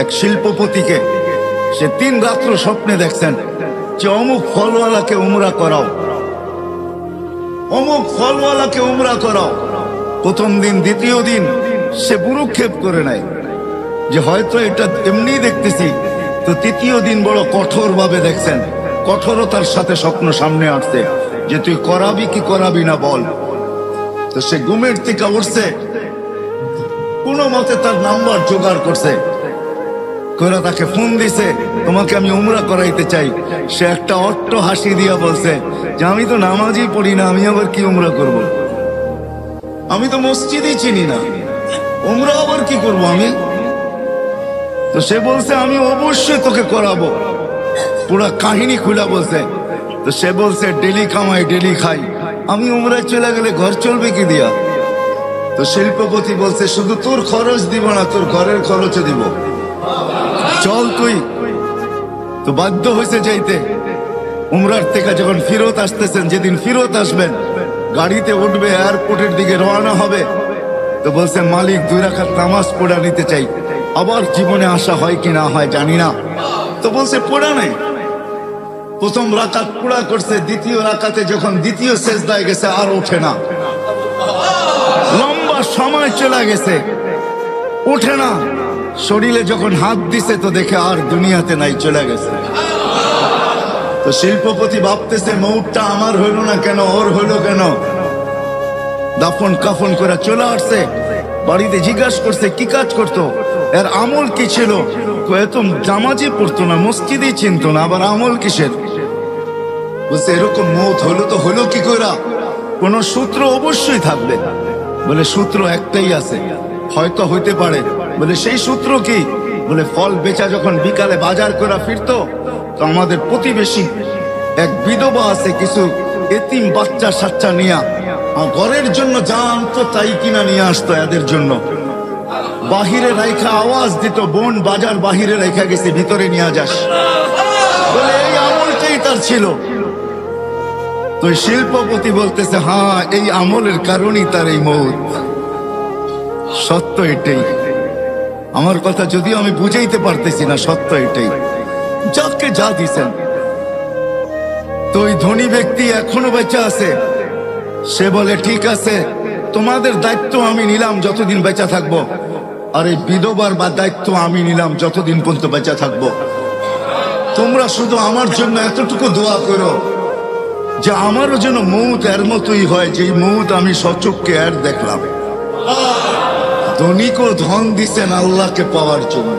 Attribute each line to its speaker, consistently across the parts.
Speaker 1: এক শিল্পপতিকে, সে 3 রাত্র স্বপ্নে দেখছেন যে অমুক ফলওয়ালাকে উমরা করাও, অমুক ফলওয়ালাকে উমরা করাও। প্রথম দিন দ্বিতীয় দিন সে বুরুক্ষেপ করে নাই যে হয়তো এটা এমনি দেখতেছি। তো তৃতীয় দিন বড় কঠোর ভাবে দেখছেন, কঠোরতার সাথে স্বপ্ন সামনে আসছে যে তুই করাবি কি করাবি না বল। তো সে ঘুমের থেকে উঠছে, কোন মতে তার নাম্বার জোগাড় করছে, করে তাকে ফোন দিছে, তোমাকে আমি উমরা করাইতে চাই। সে একটা অট্ট হাসি দিয়া বলছে যে আমি তো নামাজই পড়ি না, আমি আবার কি উমরা করব? আমি তো মসজিদই চিনি না, উমরা আবার কি করব আমি? তো সে বলছে আমি অবশ্যই তোকে করাবো। পুরা কাহিনী খুলা বলছে। তো সে বলছে ডেলি কামাই ডেলি খাই, আমি উমরায় চলে গেলে ঘর চলবে কি দিয়া? তো শিল্পপতি বলছে শুধু তোর খরচ দিব না, তোর ঘরের খরচও দিব, চল তুই। তো বাধ্য হয়েছে যাইতে। উমরার থেকে যখন ফিরত আসতেছেন, যেদিন ফিরত আসবেন, গাড়িতে উঠবে, এয়ারপোর্টের দিকে রওনা হবে, তো বলছে মালিক 2 রাকাত নামাজ পড়া নিতে চাই। আবার জীবনে আসা হয় কি না হয় জানি না। তো বলছে পড়া নাই। প্রথম রাকাত পুরা করছে, দ্বিতীয় রাকাতে যখন দ্বিতীয় সেজদায় গেছে আর ওঠে না, লম্বা সময় চলে গেছে, ওঠে না। শরীরে যখন হাত দিছে তো দেখে আর দুনিয়াতে নাই, চলে গেছে। তো শিল্পপতি ভাবতেছে মৌতটা আমার হইল না কেন, ওর হইল কেন? দাফন কাফন করে চলে আসছে। বাড়িতে জিজ্ঞাসা করছে কি কাজ করতো, এর আমল কি ছিল? এত জামাজি পড়তো না, মসজিদই চিনতো না, আবার আমল কিসের? বলছে এরকম মৌত হলো তো হলো কি করে? কোন সূত্র অবশ্যই থাকবে। বলে সূত্র একটাই আছে, হয়তো হইতে পারে। বলে সেই সূত্র কি? বলে ফল বেচা যখন বিকালে বাজার করে ফিরতো, তো আমাদের প্রতিবেশী এক বিধবা আছে, কিছু এতিম বাচ্চা সাচ্চা নিয়া ঘরের জন্য যা আনতো তাই কিনা নিয়ে আসতো এদের জন্য। বাহিরে রাইখা আওয়াজ দিত, বোন বাজার বাহিরে রাইখা গেছে, ভিতরে নিয়ে যাস। বলে এই আমলটাই তার ছিল। তো শিল্পপতি বলতেছে হ্যাঁ, এই আমলের কারণেই তার এই মৌত। সত্য এটাই। আমার কথা যদিও আমি বুঝাইতে পারতেছি না, সত্য এটাই। যাকে যা দিছেন। তো ওই ধনী ব্যক্তি এখনো বেঁচে আছে। সে বলে ঠিক আছে, তোমাদের দায়িত্ব আমি নিলাম যতদিন বেঁচে থাকবো, আর এই বিধবার বা দায়িত্ব আমি নিলাম যতদিন পর্যন্ত বেঁচে থাকবো। তোমরা শুধু আমার জন্য এতটুকু দোয়া করো যে আমারও যেন মৌত এর মতোই হয়, যে মৌত আমি সচক্ষে এর দেখলাম। ধনীকেও ধন দিছেন আল্লাহকে পাওয়ার জন্য,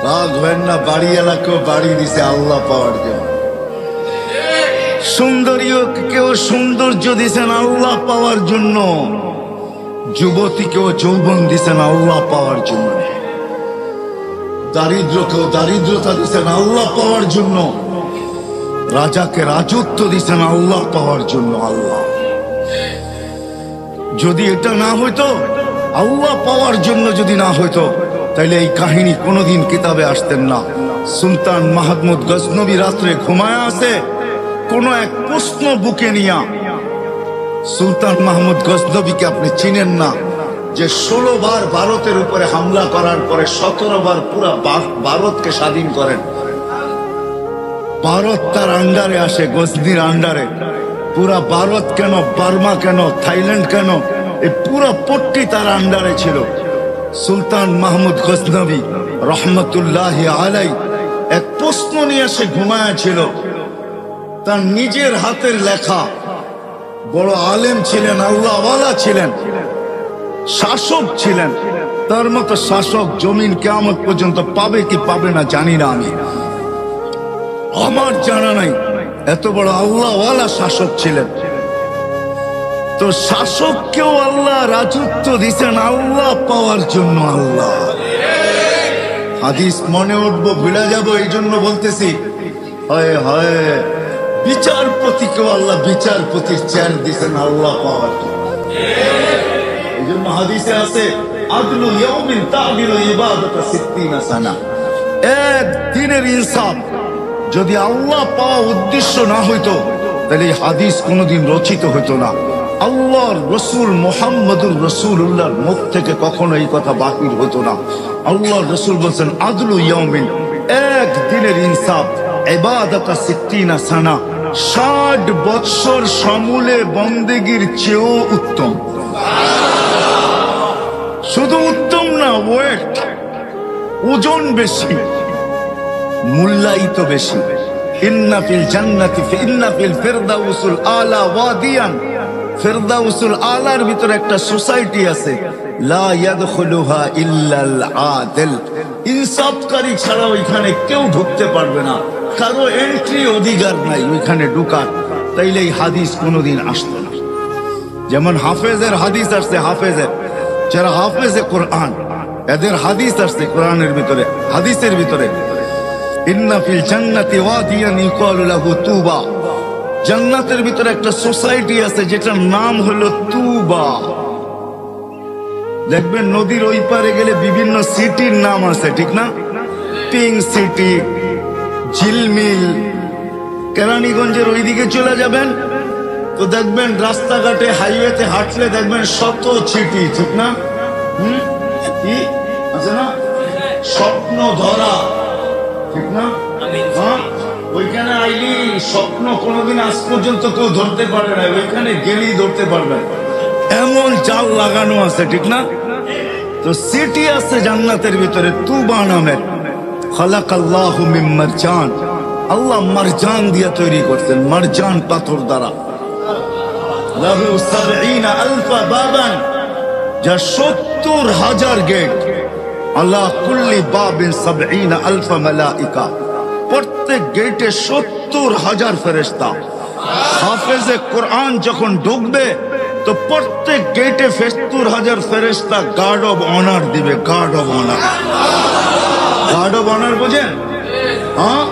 Speaker 1: রাগ হয় না। বাড়ি এলাকাও বাড়ি দিছে আল্লাহ পাওয়ার জন্য। সুন্দরীও কেউ সৌন্দর্য দিছেন আল্লাহ পাওয়ার জন্য, যুবতীকেও যৌবন দিছেন আল্লাহ পাওয়ার জন্য, দারিদ্রকেও দারিদ্রতা দিছেন আল্লাহ পাওয়ার জন্য, রাজাকে রাজত্ব দিছেন আল্লাহ পাওয়ার জন্য। আল্লাহ যদি এটা না হইতো, আল্লাহ পাওয়ার জন্য যদি না হইতো, তাইলে এই কাহিনী কোনোদিন কিতাবে আসতেন না। সুলতান মাহমুদ গজনবী রাত্রে ঘুমায় আছে, কোন এক প্রশ্ন বুকে নিয়া। সুলতান মাহমুদ গজনবীকে আপনি চিনেন না, যে 16 বার ভারতের উপরে হামলা করার পরে 17 বার পুরা ভারতকে স্বাধীন করেন। ভারত তার আন্ডারে আসে, গজনির আন্ডারে। পুরা ভারত কেন, বার্মা কেন, থাইল্যান্ড কেন, এই পুরা পট্টি তার আন্ডারে ছিল। সুলতান মাহমুদ গজনবী রহমতুল্লাহ আলাই এক প্রশ্ন নিয়ে সে ঘুমায় ছিল। তার নিজের হাতের লেখা, বড় আলেম ছিলেন, আল্লাহওয়ালা ছিলেন, শাসক ছিলেন। তার মতো শাসক জমিন কিয়ামত পর্যন্ত পাবে কি পাবে না জানি না, আমি আমার জানা নাই। এত বড় আল্লাহওয়ালা শাসক ছিলেন। তো শাসককেও আল্লাহ রাজত্ব দিচ্ছেন আল্লাহ পাওয়ার জন্য। আল্লাহ হাদিস মনে উঠবো ভুলে যাবো, এই জন্য বলতেছি। হয় হয় বিচারপতিকেও আল্লাহ বিচারপতির চেয়ার দিচ্ছেন আল্লাহ পাওয়ার জন্য। এই জন্য হাদিসে আছে আদলু ইয়াউমিন তা'দিলু ইবাদাতা 60 সানা। এক দিনের ইনসাফ যদি আল্লাহ পাওয়া উদ্দেশ্য না হইতো, তাহলে এই হাদিস কোনোদিন রচিত হইতো না। আল্লাহর রসুল মুহাম্মদুর রাসূলুল্লাহর মুখ থেকে কখনো এই কথা বাহির হতো না। আল্লাহর রসুল বলছেন আদলু ইয়াউমিন, এক দিনের ইনসাফ, ইবাদাতা সিত্তিনা সানা, 60 বৎসর সমূলে বন্দেগীর চেয়েও উত্তম। শুধু উত্তম না, ওয়েট, ওজন বেশি, মূল্যায়িত বেশি। ইন্না ফিল জান্নাতি ইন্না ফিল ফিরদাউসুল আলা ওয়াদিয়ান, ফিরদাউসুল আলার ভিতরে একটা সোসাইটি আছে, লা ইয়াদখুলুহা ইল্লাল আদিল, ইনসাফকারী ছাড়া ওইখানে কেউ ঢুকতে পারবে না, কারো এন্ট্রি অধিকার নাই ওইখানে ঢোকার। তাইলে এই হাদিস কোনোদিন আসতো না। যেমন হাফেজের হাদিস আসছে, হাফেজের যারা হাফেজে কোরআন, এদের হাদিস আসছে কোরআনের ভিতরে, হাদিসের ভিতরে ইন্না ফিল জান্নাতি ওয়াদিয়ান ইউকালু লাহু তুবা, জান্নাতের ভিতরে একটা সোসাইটি আছে যেটার নাম হলো তুবা। দেখবেন নদীর ওই পারে গেলে বিভিন্ন সিটির নাম আছে, ঠিক না? পিঙ্ক সিটি, ঝিলমিল। কেরানীগঞ্জের ওইদিকে চলে যাবেন তো দেখবেন রাস্তাঘাটে হাইওয়েতে হাঁটলে দেখবেন শত সিটি, ঠিক না? কি আছে না? স্বপ্ন ধরা, ঠিক না? হ্যাঁ, ওইখানে আইলি স্বপ্ন কোনোদিন আজ পর্যন্ত কেউ ধরতে পারে না, ওইখানে গেলেই ধরতে পারবেন, এমন জাল লাগানো আছে, ঠিক না? তো সিটি আছে জান্নাতের ভিতরে তুবা নামের। খালাকাল্লাহু মিন মারজান, আল্লাহ মারজান দিয়ে তৈরি করতেন, মারজান পাথর দ্বারা। লাহু ৭০,০০০ বাবান, যা ৭০,০০০ গেট। আলা কুল্লি বাবিন ৭০,০০০ মালাইকা, প্রত্যেক গেটে ৭০,০০০ ফেরেশতা। হাফেজে কোরআন যখন ঢুকবে তো প্রত্যেক গেটে ৭০,০০০ ফেরেশতা গার্ড অব অনার দিবে, guard of honour. Guard of honour বোঝেন? হ্যাঁ,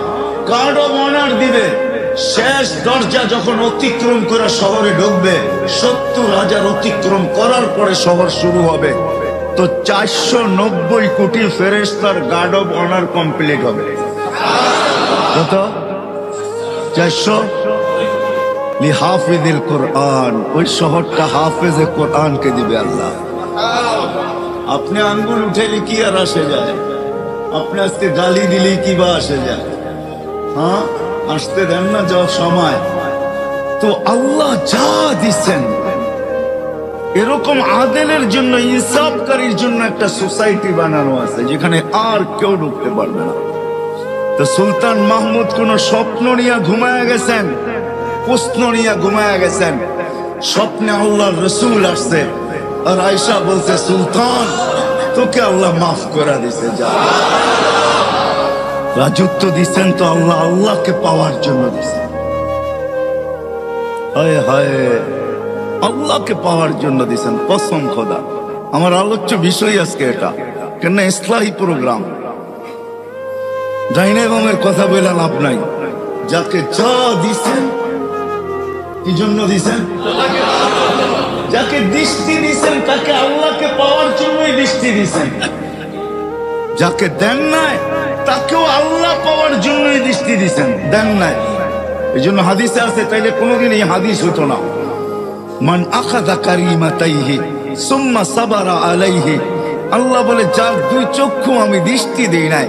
Speaker 1: গার্ড অব অনার দিবে। শেষ দরজা যখন অতিক্রম করে শহরে ঢুকবে, ৭০,০০০ অতিক্রম করার পরে শহর শুরু হবে, তো ৪৯০ কোটি ফেরেশতার গার্ড অব অনার কমপ্লিট হবে। কত? ৪০০ লিহাফিজিল কোরআন, ওই শহরটা হাফেজে কোরআনকে দিবে আল্লাহ। আপনি আঙ্গুল উঠেলে কি আর আসে যায়? আপনি আজকে গালি দিলেই কি বা আসে যায়? হ্যাঁ, আসতে দেন না যাওয়ার সময়। তো আল্লাহ যা দিচ্ছেন, এরকম আদেলের জন্য, ইনসাফকারীর জন্য একটা সোসাইটি বানানো আছে যেখানে আর কেউ ঢুকতে পারবে না। তো সুলতান মাহমুদ কোন স্বপ্ন নিয়ে ঘুমায়া গেছেন, প্রশ্ন নিয়ে ঘুমায়া গেছেন, স্বপ্নে আল্লাহর রসুল আসছে আর আয়েশা বলছে, সুলতান তোকে আল্লাহ মাফ করে দিছে, যা। রাজত্ব দিচ্ছেন তো আল্লাহ আল্লাহকে পাওয়ার জন্য দিচ্ছেন। হায় হায়, আল্লাহকে পাওয়ার জন্য দিচ্ছেন, কসম খোদা। আমার আলোচ্য বিষয় আজকে এটা, কেন ইসলাহি প্রোগ্রাম। ডাইনে বামের কথা বলে লাভ নাই। যাকে যা দিচ্ছেন, কি জন্য দিচ্ছেন? যাকে দৃষ্টি দিচ্ছেন তাকে আল্লাহকে পাওয়ার জন্যই দৃষ্টি দিচ্ছেন। যাকে দেন নাই তাকেও আল্লাহ পাওয়ার জন্যই দৃষ্টি দিচ্ছেন, দেন নাই। এই জন্য হাদিসে আছে, তাইলে কোনোদিন এই হাদিস হতো না। মান আখাযা কারিমাতাইহি সুম্মা সাবারা আলাইহি, আল্লাহ বলে যার দুই চক্ষু আমি দৃষ্টি দেই নাই,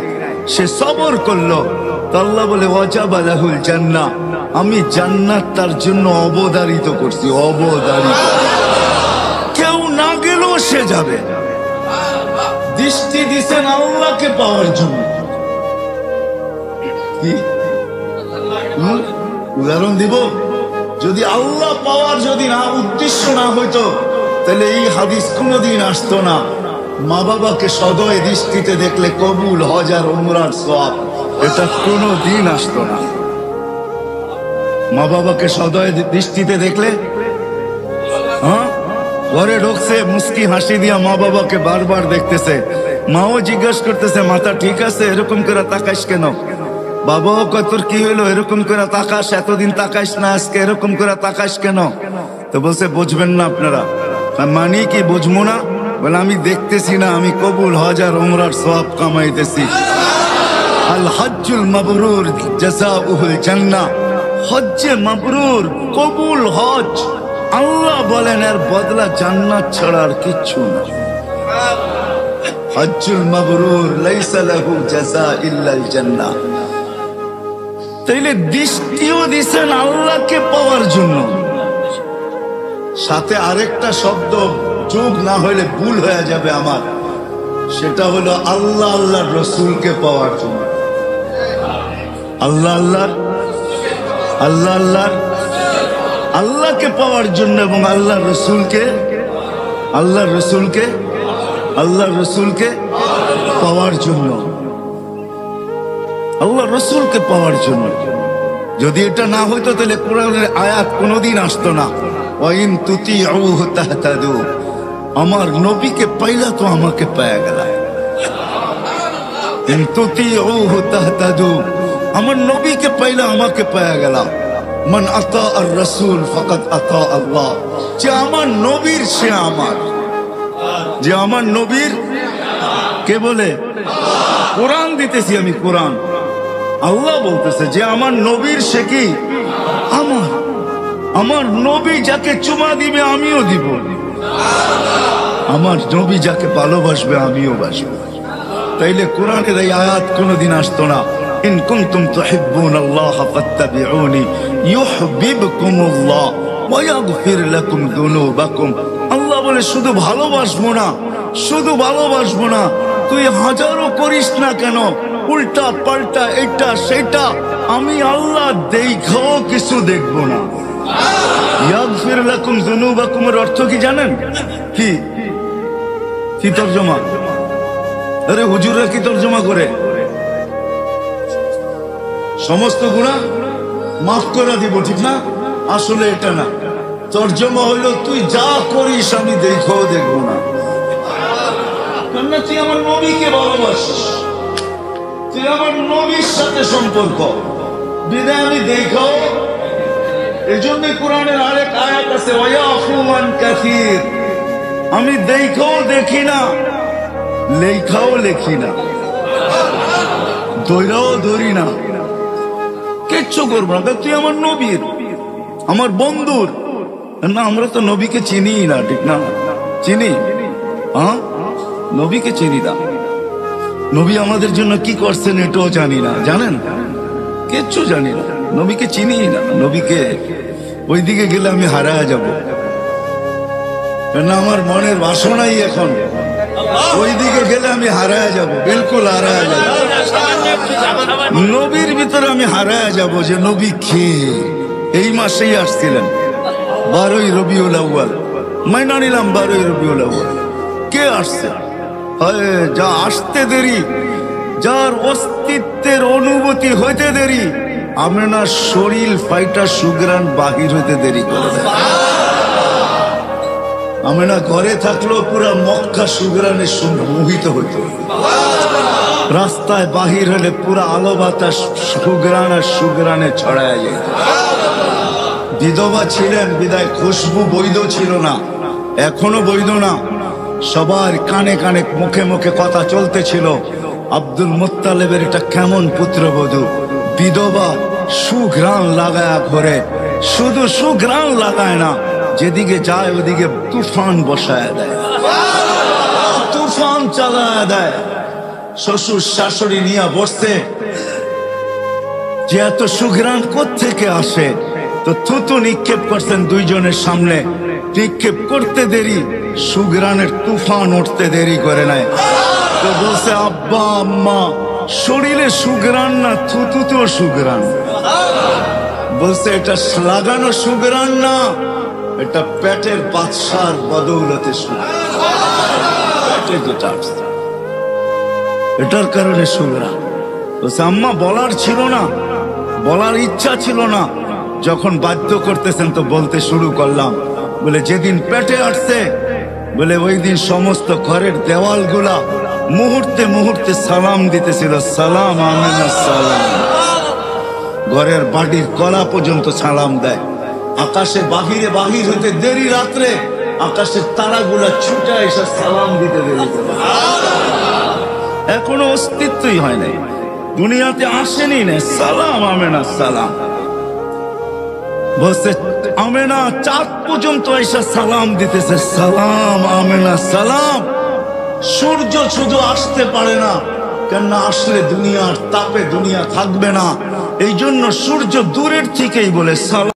Speaker 1: সে সবর করলো, তো আল্লাহ বলে ওয়াজাবা লাহুল জান্নাহ, আমি জান্নাত তার জন্য অবধারিত করছি, অবধারিত। কেউ না গেলেও সে যাবে। দৃষ্টি দিছেন আল্লাহকে পাওয়ার জন্য। উদাহরণ দিব, যদি আল্লাহ পাওয়ার যদি না উদ্দেশ্য না হইতো তাহলে এই হাদিস কোনোদিন আসতো না। মা বাবাকে সদয় দৃষ্টিতে দেখলে কবুল, হজ আর উমরার সওয়াব, এটা কোনোদিন আসতো না। মা বাবাকে সদয় দৃষ্টিতে দেখলে, হ্যাঁ, ঘরে ঢুকছে মুস্কি হাসি দিয়া মা বাবাকে বারবার দেখতেছে, মাও জিজ্ঞাসা করতেছে মাথা ঠিক আছে, এরকম করে তাকাইস কেন? বাবাও কয় তোর কি হইলো, এরকম করে তাকাস, এতদিন তাকাইস না, আজকে এরকম করে তাকাইস কেন? তো বলছে বুঝবেন না আপনারা। মানে কি বুঝবো না? বলে আমি দেখতেছি না, আমি কবুল হজ আর উমরার সওয়াব কামাইতেছি। আল হজ্জুল মাবরুর জাযাউহুল জান্নাহ, হজ্জে মাবরুর, কবুল হজ, আল্লাহ বলেন এর বদলা জান্নাত ছাড়া আর কিচ্ছু না। হজ্জুল মাবরুর লাইসা লাহু জাযা ইল্লাল জান্নাহ। তাইলে দৃষ্টিও দিছেন আল্লাহকে পাওয়ার জন্য, সাথে আরেকটা শব্দ যোগ না হইলে ভুল হয়ে যাবে আমার, সেটা হলো আল্লাহ আল্লাহর রসুলকে পাওয়ার জন্য। আল্লাহ আল্লাহ আল্লাহ আল্লাহ আল্লাহকে পাওয়ার জন্য এবং আল্লাহ রসুলকে আল্লাহ রসুলকে আল্লাহ রসুলকে পাওয়ার জন্য, আল্লাহ রসুলকে পাওয়ার জন্য। যদি এটা না হইতো তাহলে কোরআনের আয়াত কোনোদিন আসতো না। ওয়াইন তুতিউহু তাহতাদু, আমার নবীকে পাইলা তো আমাকে পায়া গেল। ইন তুতিউহু তাহতাদু, আমার নবীকে পাইলা আমাকে পায়া গেল। মান আতা আর রাসূল ফাকাদ আতা আল্লাহ, যে আমার নবীর সে আমার, যে আমার নবীর কে বলে? কোরআন দিতেছি আমি, কোরআন আল্লাহ বলতেছে যে আমার নবীর সে কি আমার। আমার নবী যাকে চুমা দিবে আমিও দিব, আমার নবী যাকে ভালোবাসবে আমিও বাসবো। তাইলে কোরআনের এই আয়াত কোনোদিন আসতো না। ইন কুনতুম তুহিব্বুনাল্লাহ ফাত্তাবিউনি ইউহিব্বুকুমুল্লাহ ওয়া ইয়াগফির লাকুম যুনুবাকুম। আল্লাহ বলে শুধু ভালোবাসবো না, শুধু ভালোবাসবো না, তুই হাজারও করিস না কেন, উল্টা পাল্টা এটা সেটা, আমি আল্লাহ দেখাও কিছু দেখবো না। ইয়াগফির লাকুম যুনুবাকুম এর অর্থ কি জানেন? কি কি তরজমা? আরে হুজুররা কি তরজমা করে? সমস্ত গুনাহ মাফ করে দিব, ঠিক না? আসলে এটা না, তরজমা হইল তুই যা করিস আমি দেখাও দেখবো না। কেননা তুই আমার নবীকে ভালোবাসিস, তুই আমার নবীর সাথে সম্পর্ক, বিদায় আমি দেখাও। এই জন্য কোরআনের আরেক আয়াত আছে, ওয়ায়াফু আন কাসীর, আমি দেখাও দেখি না, লেখাও লেখি না, দৈরাও ধরি না, কিচ্ছু করবো না। তুই আমার নবীর, আমার বন্ধুর না, আমরা তো নবীকে চিনি না, ঠিক না? চিনি? হ্যাঁ, নবীকে চিনি না। নবী আমাদের জন্য কি করছেন এটাও জানি না, জানেন? কিচ্ছু জানি না, নবীকে চিনি না। নবীকে ওইদিকে গেলে আমি হারায় যাব, কেননা আমার মনের বাসনাই এখন ওইদিকে গেলে আমি হারায় যাব, বিলকুল হারায় যাব। নবীর ভিতরে আমি হারায় যাব যে নবী কে। এই মাসেই আসছিলেন 12ই রবিউল আউয়াল, মাইনা নিলাম 12ই রবিউল আউয়াল। কে আসছে? যা আসতে দেরি, যার অস্তিত্বের অনুভূতি হইতে দেরি, আমরা শরীর ফাইটা সুগ্রাণ বাহির হইতে দেরি করে দেয়। আমরা ঘরে থাকলেও পুরা মক্কা সুগ্রাণে মোহিত হইত, রাস্তায় বাহির হলে পুরা আলো বাতাস সুগ্রাণ আর সুগ্রাণে ছড়ায় যেত। বিধবা ছিলেন বিদায় খুশবু বৈধ ছিল না, এখনো বৈধ না। সবার কানে কানে মুখে মুখে কথা চলতেছিল, আব্দুল মুত্তালিবের এটা কেমন পুত্রবধূ, বিধবা, সুঘ্রাণ লাগায় ঘরে। শুধু সুঘ্রাণ লাগায় না, যেদিকে যায় ওদিকে তুফান বসায় দেয়, তুফান চালায় দেয়। শ্বশুর শাশুড়ি নিয়ে বসছে, যে এত সুঘ্রাণ কোত্থেকে আসে? তো থুতু নিক্ষেপ করছেন দুইজনের সামনে, নিক্ষেপ করতে দেরি, সুঘ্রাণের তুফান উঠতে দেরি করে নাই। তো বলছে, আব্বা আম্মা, শরীরে সুঘ্রাণ না, থুতুতেও সুঘ্রাণ। বলছে এটা লাগানো সুঘ্রাণ না, এটা পেটের বাদশার বদৌলতে সুঘ্রাণ, পেটে যেটা আসছে এটার কারণে সুঘ্রাণ। বলছে আম্মা বলার ছিল না, বলার ইচ্ছা ছিল না, যখন বাধ্য করতেছেন তো বলতে শুরু করলাম। বলে যেদিন পেটে আসছে, বলে ওই দিন সমস্ত ঘরের দেওয়ালগুলা মুহূর্তে মুহূর্তে সালাম দিতেছিল, সালাম আমিনা সালাম। ঘরের বাড়ির কলা পর্যন্ত সালাম দেয়। আকাশে বাহিরে বাহির হইতে দেরি, রাত্রে আকাশের তারাগুলা ছুটে এসে সালাম দিতে দেরি করে। এখনো অস্তিত্বই হয় নাই, দুনিয়াতে আসেনি না, সালাম আমিনা সালাম। বলছে আমেনা চাঁদ পর্যন্ত এসে সালাম দিতেছে, সালাম আমেনা সালাম। সূর্য শুধু আসতে পারে না, কেননা আসলে দুনিয়ার তাপে দুনিয়া থাকবে না, এই জন্য সূর্য দূরের থেকেই বলে সালাম।